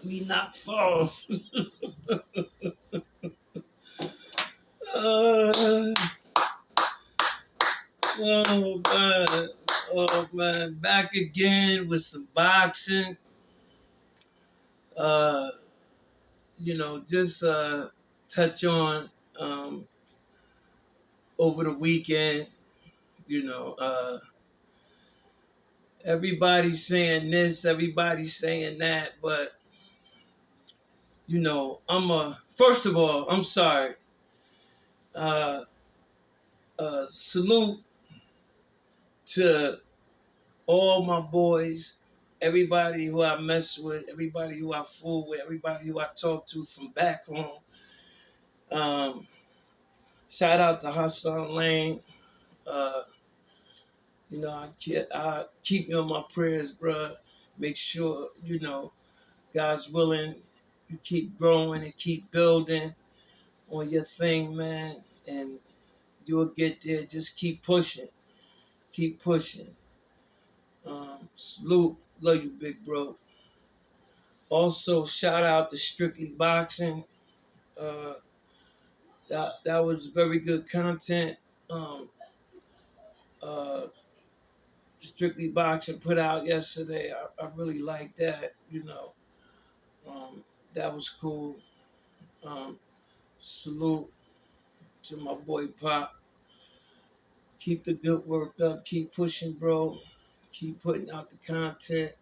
Let me not fall. uh, oh man, oh man, back again with some boxing. Uh, just touch on um, over the weekend. You know, everybody's saying this, everybody's saying that, but first of all, I'm sorry. Uh, Salute to all my boys, everybody who I mess with, everybody who I fool with, everybody who I talk to from back home. Um, Shout out to Hassan Lane. Uh, I keep you in my prayers, bro. Make sure, God's willing, you keep growing and keep building on your thing, man. And you'll get there. Just keep pushing. Keep pushing. Salute. Love you, big bro. Also, shout out to Strictly Boxing. Uh, that was very good content. Um, uh, Strictly Boxing put out yesterday. I really like that. That was cool. Um, Salute to my boy Pop. Keep the good work up. Keep pushing, bro. Keep putting out the content.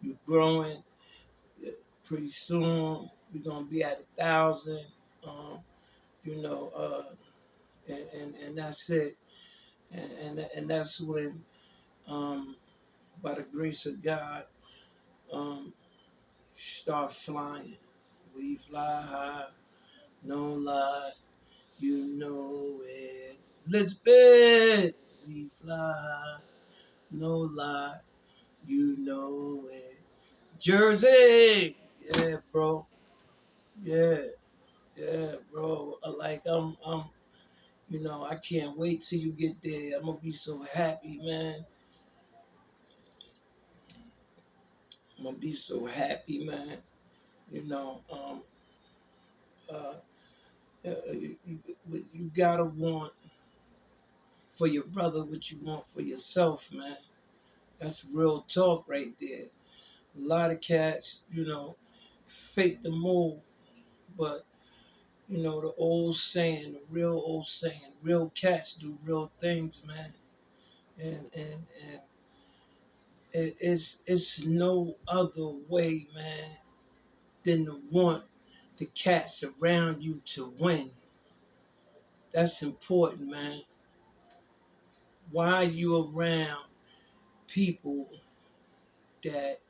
You're growing. Pretty soon we're gonna be at 1,000. Um, you know, and that's it. And that's when, um, by the grace of God, um, start flying. We fly high, no lie, you know it. Elizabeth, we fly high, no lie, you know it. Jersey, yeah, bro, yeah, yeah, bro. I can't wait till you get there. I'm gonna be so happy, man. I'm gonna be so happy, man. You know, uh, you gotta want for your brother what you want for yourself, man. That's real talk right there. A lot of cats, fake the move, but the old saying, the real old saying, real cats do real things, man. And it's no other way, man, than to want the cats around you to win. That's important, man. Why are you around people that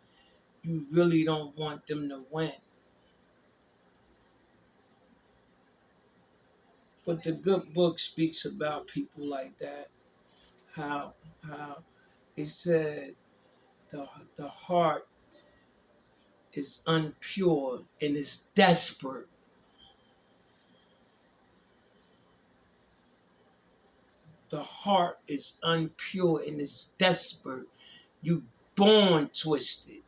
you really don't want them to win? But the good book speaks about people like that. How how it said the heart is unpure and is desperate. The heart is unpure and is desperate. You born twisted,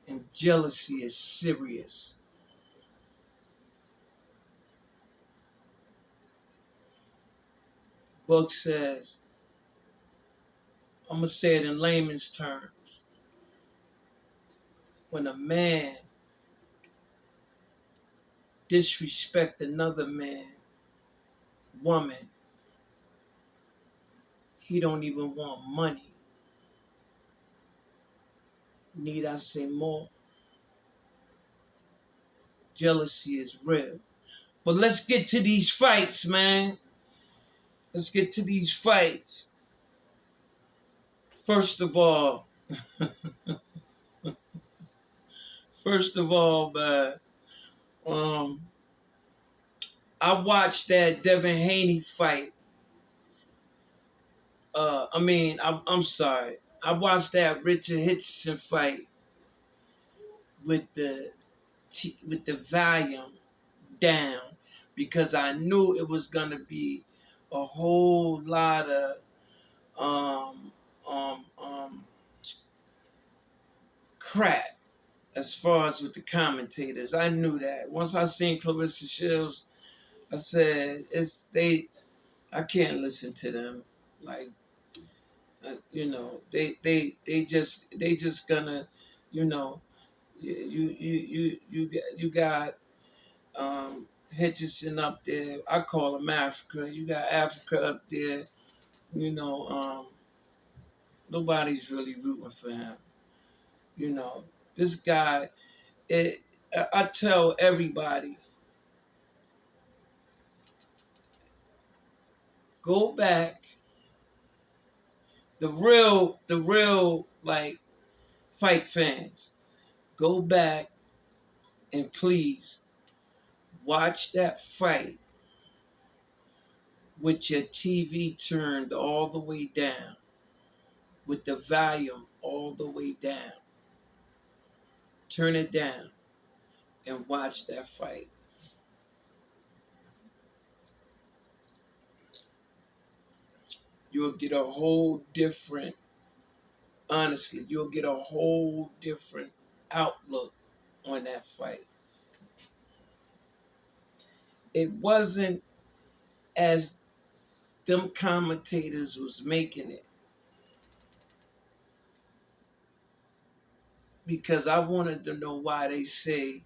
and jealousy is serious. Book says, I'm gonna say it in layman's terms. When a man disrespect another man, woman, he don't even want money. Need I say more? Jealousy is real. But let's get to these fights, man. Let's get to these fights. First of all, man, um, I watched that Devin Haney fight. I'm sorry. I watched that Richard Hitchison fight with the volume down because I knew it was gonna be a whole lot of um, um, um, crap. as far as with the commentators, I knew that. Once I seen Clarissa Shields, I said, it's they. I can't listen to them. Like, they just gonna, you know, you got Hitchison up there. I call him Africa. You got Africa up there. You know, nobody's really rooting for him. You know, this guy. It. I tell everybody, go back. The real like fight fans, go back and please watch that fight with your TV turned all the way down, with the volume all the way down. Turn it down and watch that fight. You'll get a whole different, honestly, you'll get a whole different outlook on that fight. It wasn't as them commentators was making it, because I wanted to know why they say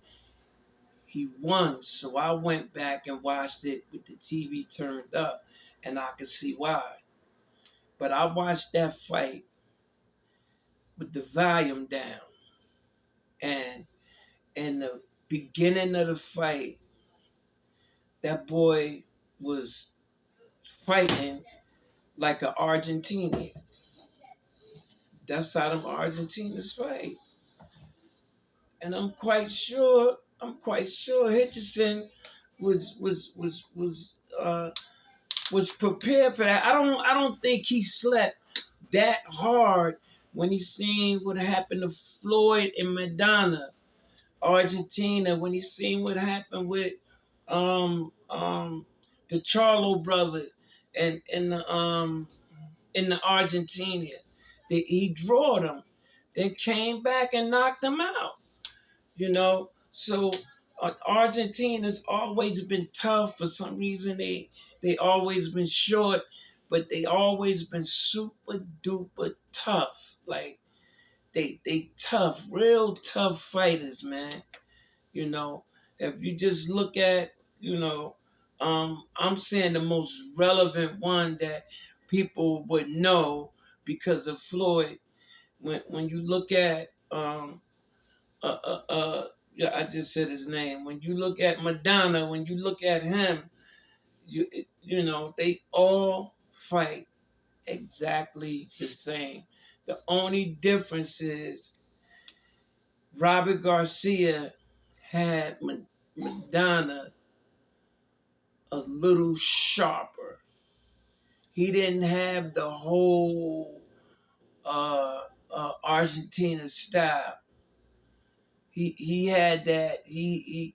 he won. So I went back and watched it with the TV turned up, and I could see why. But I watched that fight with the volume down, and in the beginning of the fight, that boy was fighting like an Argentinian. That's how them Argentinians fight. And I'm quite sure Hitchison was prepared for that. I don't think he slept that hard when he seen what happened to Floyd and Madonna, Argentina, when he seen what happened with um um the Charlo brother and in the Argentina. He drawed them, then came back and knocked them out. So Argentina's always been tough. For some reason they always been short, but they always been super duper tough. Like they tough, real tough fighters, man. You know, if you just look at, I'm saying the most relevant one that people would know because of Floyd. When you look at uh, uh, uh, yeah, I just said his name. When you look at Madonna, when you look at him, they all fight exactly the same. The only difference is Robert Garcia had Madonna a little sharper. He didn't have the whole Argentina style. He had that he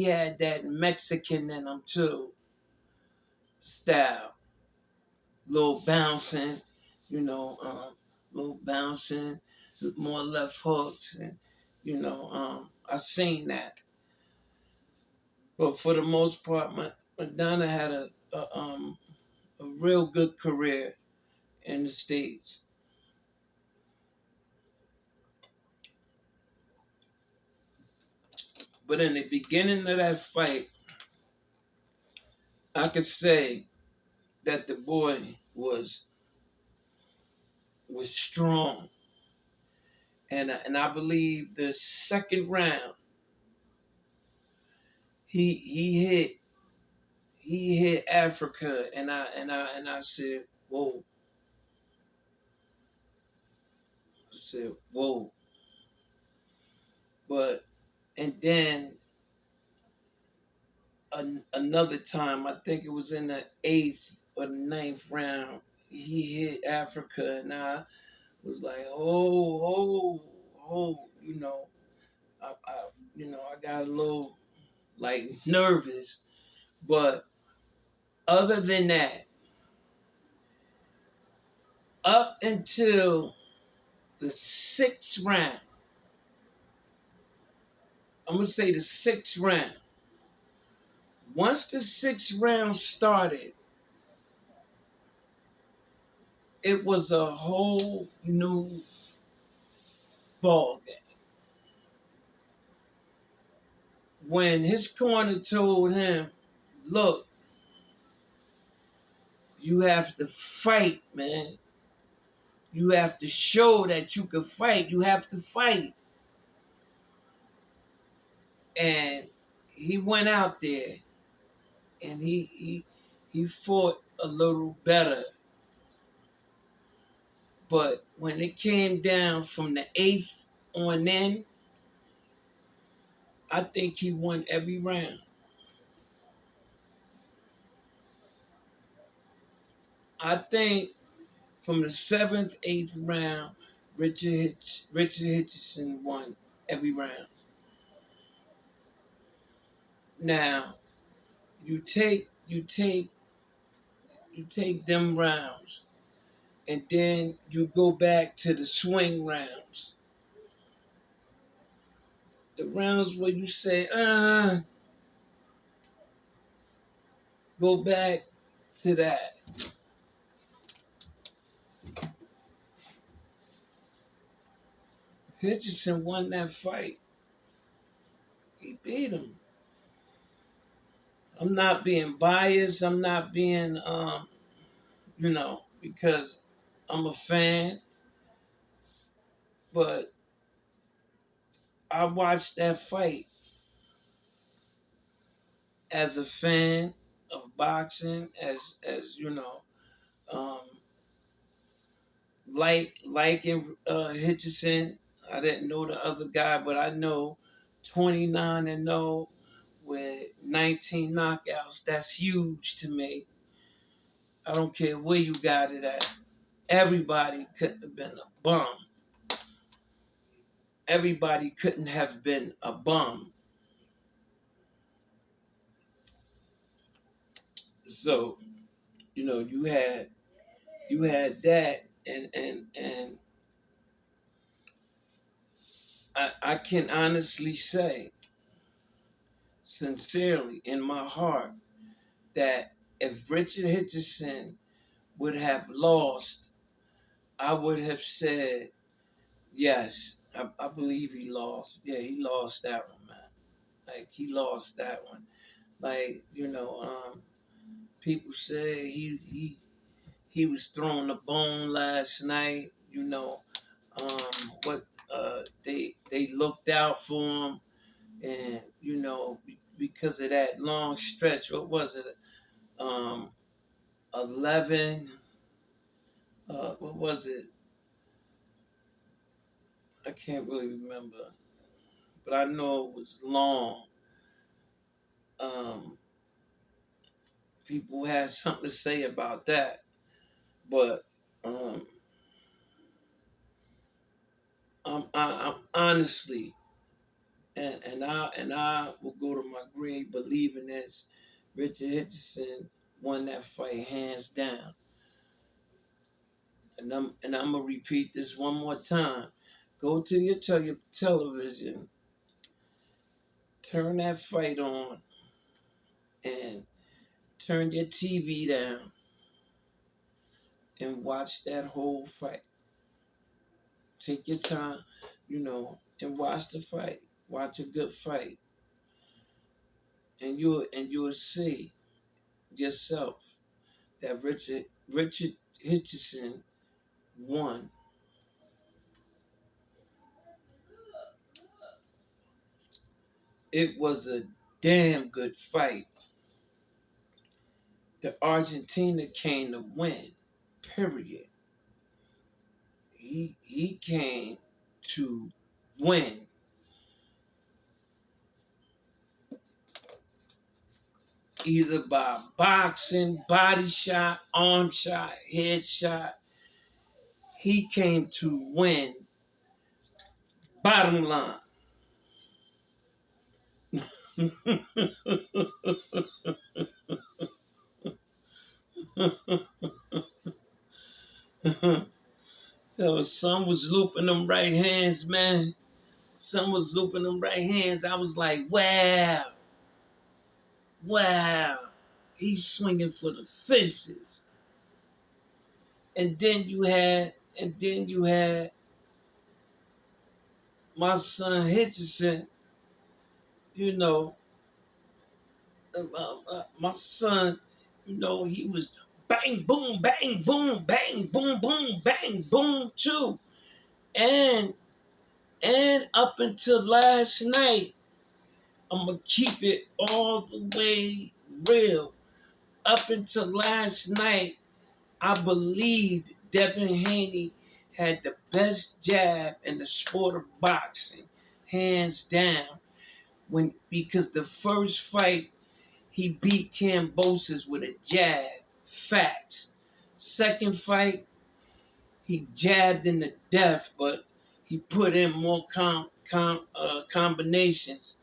had that Mexican in him too style, little bouncing, you know, little bouncing, more left hooks, and I seen that. But for the most part, Madonna had a real good career in the States. But in the beginning of that fight, I could say that the boy was strong, and I believe the second round he hit Africa, and I said, whoa. I said, whoa. But and then another time, I think it was in the 8th or 9th round, he hit Africa, and I was like, oh, I got a little like nervous, but other than that, up until the 6th round, I'm gonna say the sixth round. Once the sixth round started, it was a whole new ball game. When his corner told him, "Look, you have to fight, man. You have to show that you can fight. You have to fight." And he went out there and he fought a little better. But when it came down from the eighth on in, I think he won every round. I think from the seventh, eighth round, Richard Hitchison won every round. Now you take them rounds, and then you go back to the swing rounds, the rounds where you say, go back to that. Hitchison won that fight. He beat him. I'm not being biased. I'm not being, because I'm a fan. But I watched that fight as a fan of boxing, as um, liking Hitchison. I didn't know the other guy, but I know 29-0 with 19 knockouts. That's huge to me. I don't care where you got it at. Everybody couldn't have been a bum. Everybody couldn't have been a bum. So, you had that, and I can honestly say, sincerely in my heart, that if Richard Hitchison would have lost, I would have said yes. I believe he lost. Yeah, he lost that one, man. Like he lost that one. Like people say he was throwing a bone last night. What they looked out for him, and because of that long stretch. What was it? 11. What was it? I can't really remember, but I know it was long. Um, People had something to say about that, but um, I'm honestly, and I will go to my grave believing this. Richard Hitchison won that fight hands down, and I'm gonna repeat this one more time. Go to your television, turn that fight on, and turn your TV down and watch that whole fight. Take your time, and watch the fight. Watch a good fight, and you'll see yourself that Richard Hitchison won. It was a damn good fight. The Argentina came to win. Period. He came to win. Either by boxing, body shot, arm shot, head shot. He came to win. Bottom line. Yo, son was looping them right hands, man. Son was looping them right hands. I was like, wow, wow. He's swinging for the fences. And then you had my son Hitchison, you know, my son, you know, he was bang, boom, bang, boom, bang, boom, boom, bang, boom, too. And up until last night, I'm gonna keep it all the way real. Up until last night, I believed Devin Haney had the best jab in the sport of boxing, hands down. Because the first fight he beat Kambosos with a jab, facts. Second fight he jabbed in the death, but he put in more combinations.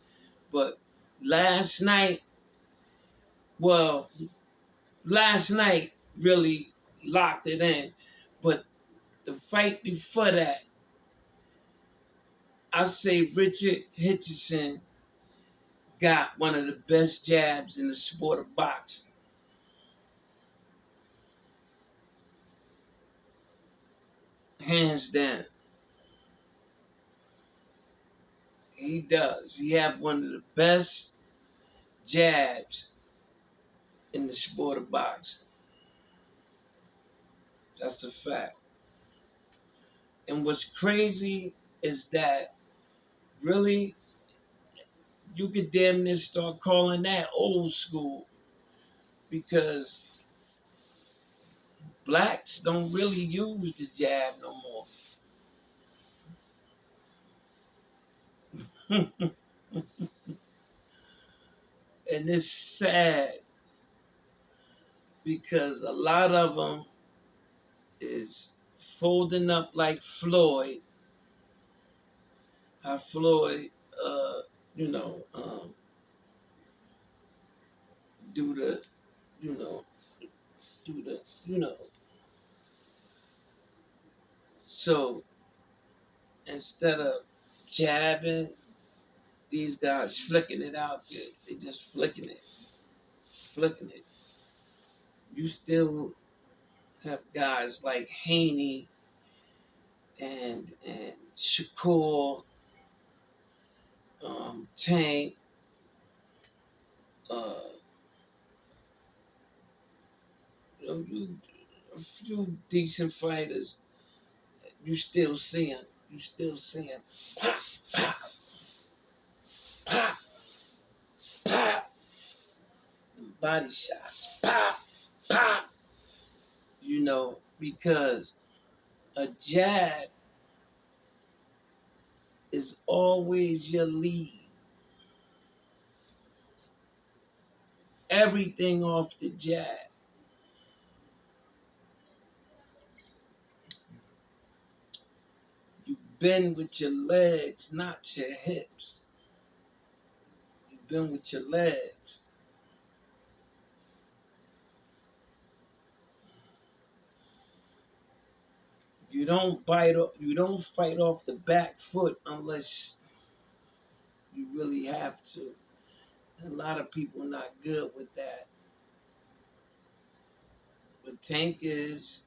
But last night, well, last night really locked it in. But the fight before that, I say Richard Hitchison got one of the best jabs in the sport of boxing. Hands down. He does. He have one of the best jabs in the sport of boxing. That's a fact. And what's crazy is that really you could damn near start calling that old school because blacks don't really use the jab no more. And it's sad because a lot of them is folding up like Floyd. How Floyd, uh, you know, do the, you know, do the, you know. So instead of jabbing, these guys flicking it out there. They just flicking it, flicking it. You still have guys like Haney and Shakur, Tank, uh, a few decent fighters. You still see them. You still see them. Pop, pop, pop, pop. Body shots. Pop, pop. You know, because a jab is always your lead. Everything off the jab. You bend with your legs, not your hips. You bend with your legs. You don't bite. You don't fight off the back foot unless you really have to. A lot of people not good with that. But Tank is.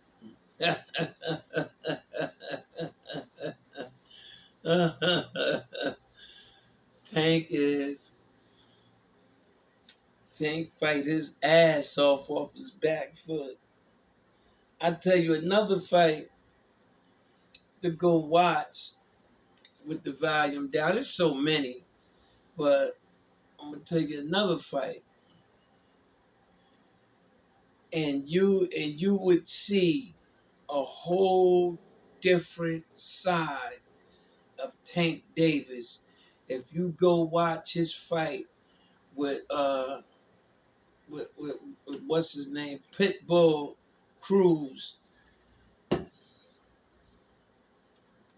Tank is. Tank fight his ass off his back foot. I tell you another fight to go watch with the volume down. There's so many, but I'm gonna tell you another fight, and you would see a whole different side of Tank Davis if you go watch his fight with with what's his name, Pitbull Cruz,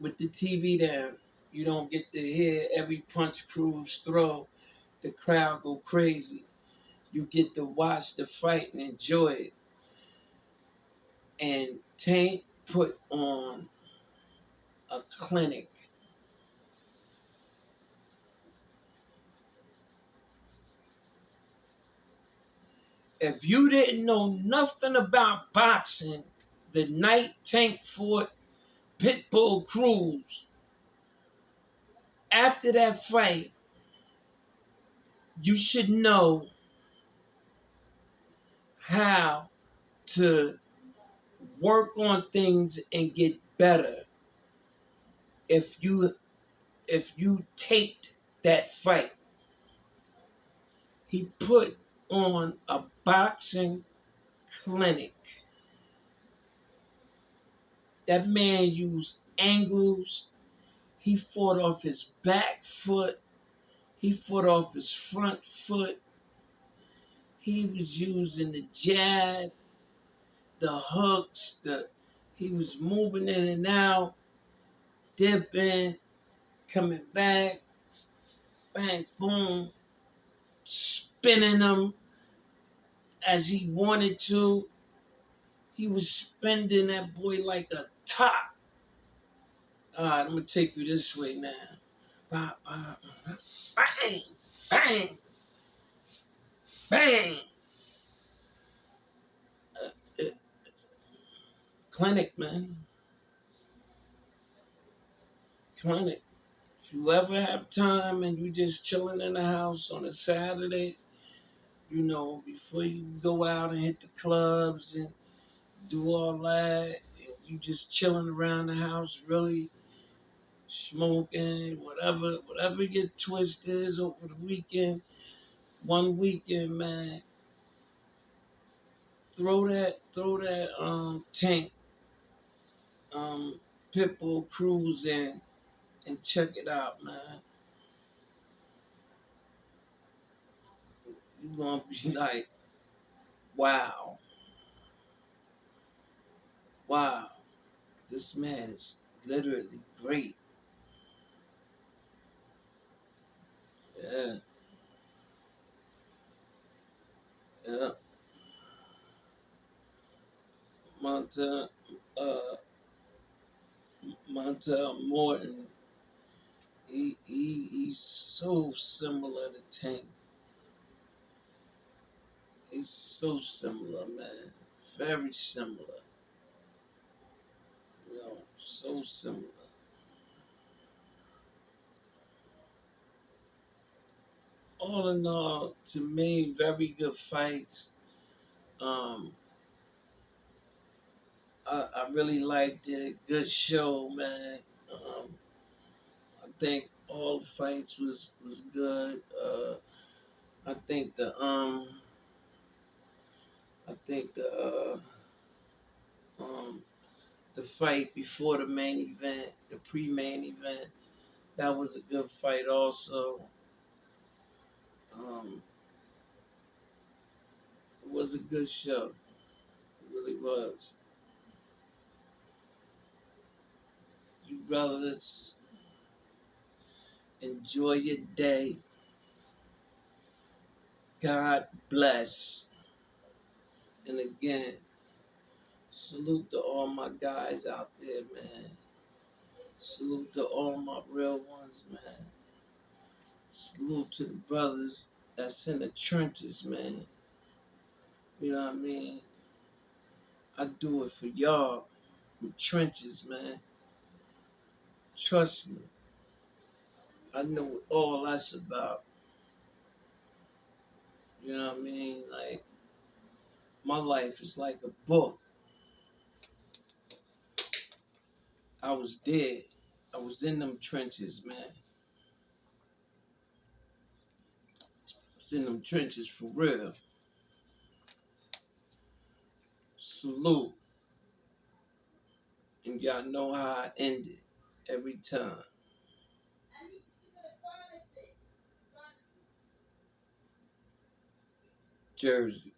with the TV down. You don't get to hear every punch Cruz throw. The crowd go crazy. You get to watch the fight and enjoy it. And Tank put on a clinic. If you didn't know nothing about boxing, the night Tank fought Pitbull Cruz, after that fight, you should know how to work on things and get better if you taped that fight. He put on a boxing clinic. That man used angles. He fought off his back foot. He fought off his front foot. He was using the jab, the hooks, he was moving in and out, dipping, coming back, bang, boom, spinning them as he wanted to. He was spending that boy like a top. All right, I'm gonna take you this way now. Bang, bang, bang. Uh, uh, Clinic, man. Clinic. If you ever have time and you just chilling in the house on a Saturday, before you go out and hit the clubs and do all that, and you just chilling around the house, really smoking, whatever your twist is over the weekend, one weekend, man, throw that Tank Pitbull Cruise in and check it out, man. You're gonna be like, wow, wow, this man is literally great. Yeah, yeah. Monta, uh, Morton, he's so similar to Tank. He's so similar, man. Very similar. So similar. All in all, to me, very good fights. Um, I really liked it. Good show, man. I think all the fights was good. I think I think um the fight before the main event, the pre-main event, that was a good fight also. Um, it was a good show. It really was. You brothers, enjoy your day. God bless. And again, salute to all my guys out there, man. Salute to all my real ones, man. Salute to the brothers that's in the trenches, man. You know what I mean? I do it for y'all. The trenches, man. Trust me. I know what all that's about. You know what I mean? Like, my life is like a book. I was there. I was in them trenches, man. I was in them trenches for real. Salute. And y'all know how I end it every time. Jersey.